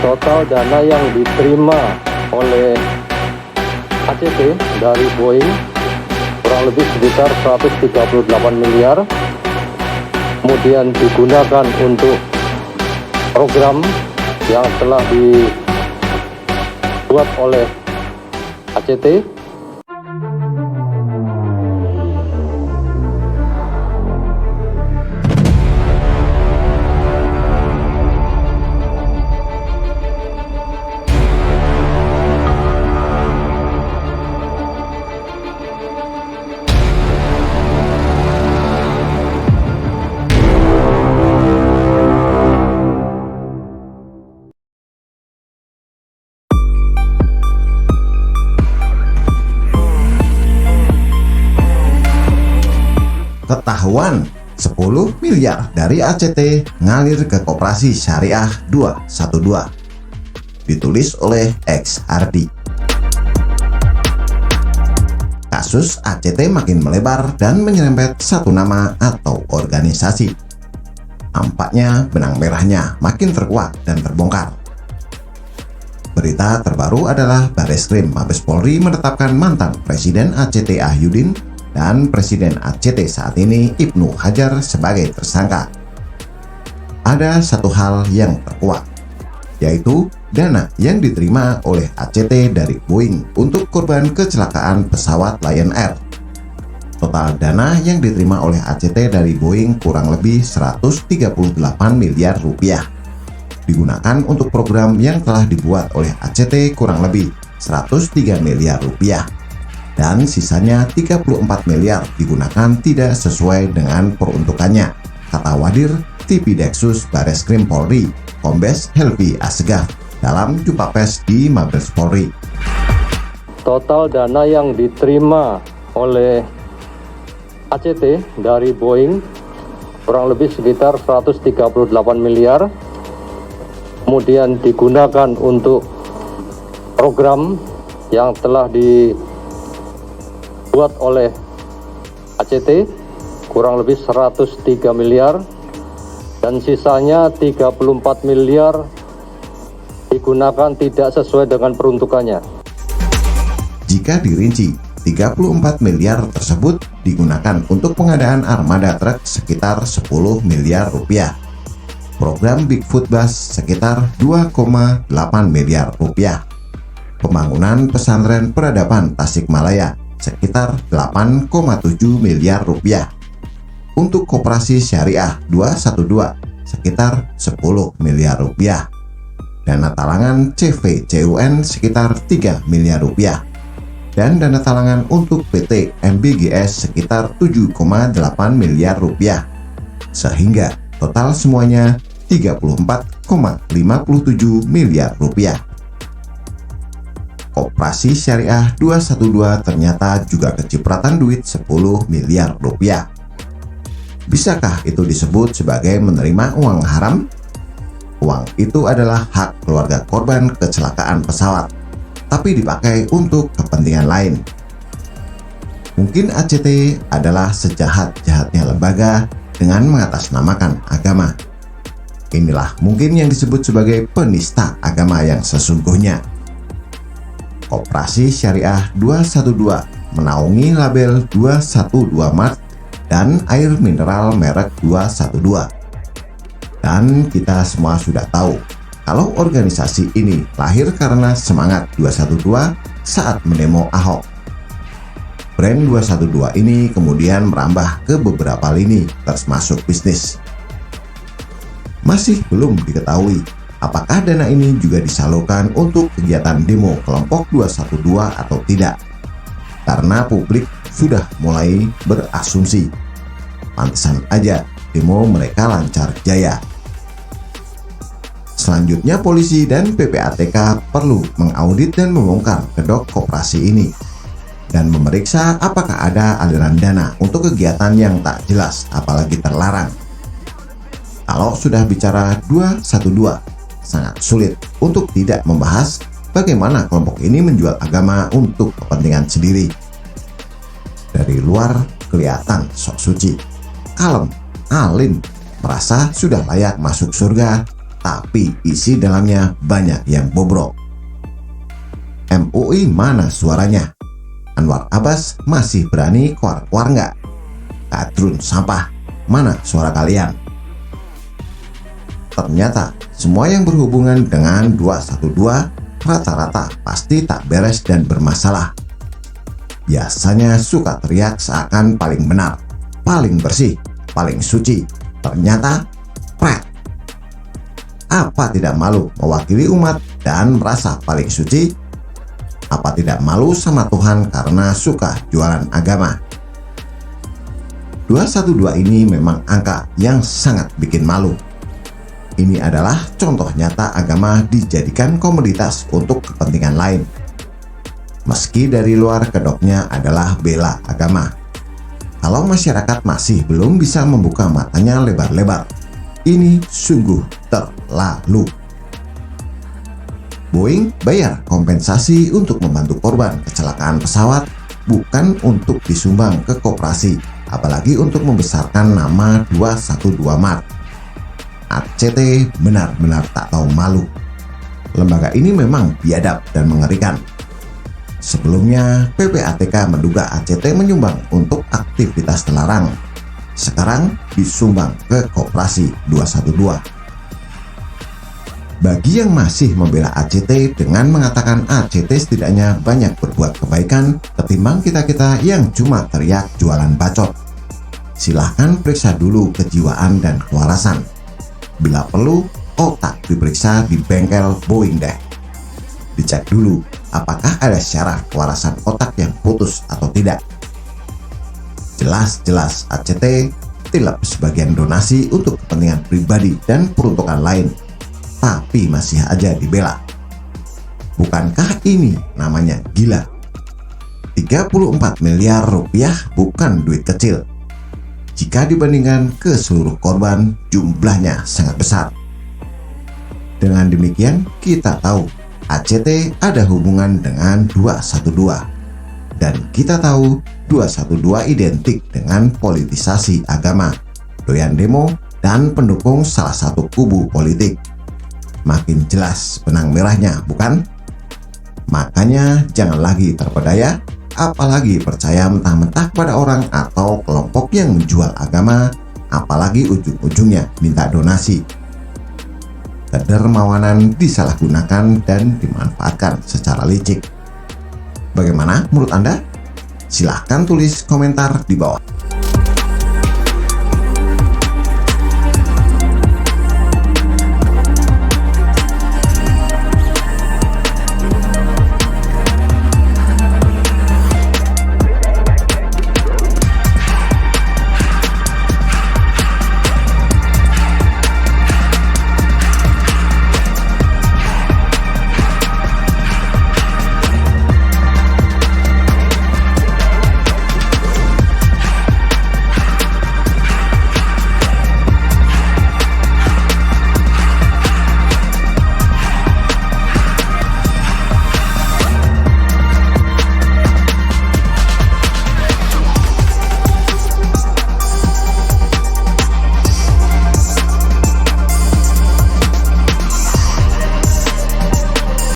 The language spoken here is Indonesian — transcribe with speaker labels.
Speaker 1: Total dana yang diterima oleh ACT dari Boeing kurang lebih sekitar 138 miliar, kemudian digunakan untuk program yang telah dibuat oleh ACT.
Speaker 2: Ketahuan 10 miliar dari ACT ngalir ke Koperasi Syariah 212. Ditulis oleh X Hardy. Kasus ACT makin melebar dan menyerempet satu nama atau organisasi. Nampaknya benang merahnya makin terkuak dan terbongkar. Berita terbaru adalah Bareskrim Mabes Polri menetapkan mantan Presiden ACT Ahyudin dan Presiden ACT saat ini Ibnu Hajar sebagai tersangka. Ada satu hal yang terkuak, yaitu dana yang diterima oleh ACT dari Boeing untuk korban kecelakaan pesawat Lion Air. Total dana yang diterima oleh ACT dari Boeing kurang lebih 138 miliar rupiah. Digunakan untuk program yang telah dibuat oleh ACT kurang lebih 103 miliar rupiah. Dan sisanya 34 miliar digunakan tidak sesuai dengan peruntukannya, kata Wadir TV Deksus Bareskrim Polri, Kombes Helvi Assegaf dalam jumpa pers di Mabes Polri.
Speaker 1: Total dana yang diterima oleh ACT dari Boeing kurang lebih sekitar 138 miliar, kemudian digunakan untuk program yang telah dibuat oleh ACT kurang lebih 103 miliar, dan sisanya 34 miliar digunakan tidak sesuai dengan peruntukannya.
Speaker 2: Jika dirinci, 34 miliar tersebut digunakan untuk pengadaan armada truk sekitar 10 miliar rupiah, program Bigfoot Bus sekitar 2,8 miliar rupiah, pembangunan pesantren peradaban Tasikmalaya sekitar 8,7 miliar rupiah, untuk Koperasi Syariah 212 sekitar 10 miliar rupiah, dana talangan CVCUN sekitar 3 miliar rupiah, dan dana talangan untuk PT MBGS sekitar 7,8 miliar rupiah, sehingga total semuanya 34,57 miliar rupiah. Koperasi Syariah 212 ternyata juga kecipratan duit 10 miliar rupiah. Bisakah itu disebut sebagai menerima uang haram? Uang itu adalah hak keluarga korban kecelakaan pesawat, tapi dipakai untuk kepentingan lain. Mungkin ACT adalah sejahat-jahatnya lembaga dengan mengatasnamakan agama. Inilah mungkin yang disebut sebagai penista agama yang sesungguhnya. Koperasi Syariah 212 menaungi label 212 Mart dan air mineral merek 212. Dan kita semua sudah tahu kalau organisasi ini lahir karena semangat 212 saat mendemo Ahok. Brand 212 ini kemudian merambah ke beberapa lini termasuk bisnis. Masih belum diketahui apakah dana ini juga disalurkan untuk kegiatan demo kelompok 212 atau tidak, karena publik sudah mulai berasumsi pantesan aja demo mereka lancar jaya. Selanjutnya polisi dan PPATK perlu mengaudit dan membongkar kedok koperasi ini dan memeriksa apakah ada aliran dana untuk kegiatan yang tak jelas apalagi terlarang. Kalau sudah bicara 212, sangat sulit untuk tidak membahas bagaimana kelompok ini menjual agama untuk kepentingan sendiri. Dari luar kelihatan sok suci, kalem, alim, merasa sudah layak masuk surga, tapi isi dalamnya banyak yang bobrok. MUI mana suaranya? Anwar Abbas masih berani keluar-keluar nggak? Kadrun sampah, mana suara kalian? Ternyata semua yang berhubungan dengan 212 rata-rata pasti tak beres dan bermasalah. Biasanya suka teriak seakan paling benar, paling bersih, paling suci. Ternyata pret. Apa tidak malu mewakili umat dan merasa paling suci? Apa tidak malu sama Tuhan karena suka jualan agama? 212 ini memang angka yang sangat bikin malu. Ini adalah contoh nyata agama dijadikan komoditas untuk kepentingan lain. Meski dari luar kedoknya adalah bela agama. Kalau masyarakat masih belum bisa membuka matanya lebar-lebar, ini sungguh terlalu. Boeing bayar kompensasi untuk membantu korban kecelakaan pesawat, bukan untuk disumbang ke koperasi, apalagi untuk membesarkan nama 212 Mart. ACT benar-benar tak tahu malu. Lembaga ini memang biadab dan mengerikan. Sebelumnya, PPATK menduga ACT menyumbang untuk aktivitas terlarang. Sekarang disumbang ke koperasi 212. Bagi yang masih membela ACT dengan mengatakan ACT setidaknya banyak berbuat kebaikan ketimbang kita-kita yang cuma teriak jualan bacot, silahkan periksa dulu kejiwaan dan kewarasan. Bila perlu, otak diperiksa di bengkel Boeing deh. Dicek dulu apakah ada syarat kewarasan otak yang putus atau tidak. Jelas-jelas ACT tilap sebagian donasi untuk kepentingan pribadi dan peruntukan lain, tapi masih aja dibela. Bukankah ini namanya gila? 34 miliar rupiah bukan duit kecil. Jika dibandingkan ke seluruh korban, jumlahnya sangat besar. Dengan demikian, kita tahu ACT ada hubungan dengan 212. Dan kita tahu 212 identik dengan politisasi agama, doyan demo, dan pendukung salah satu kubu politik. Makin jelas benang merahnya, bukan? Makanya jangan lagi terpedaya, apalagi percaya mentah-mentah pada orang atau kelompok yang menjual agama, apalagi ujung-ujungnya minta donasi. Kedermawanan disalahgunakan dan dimanfaatkan secara licik. Bagaimana menurut Anda? Silahkan tulis komentar di bawah.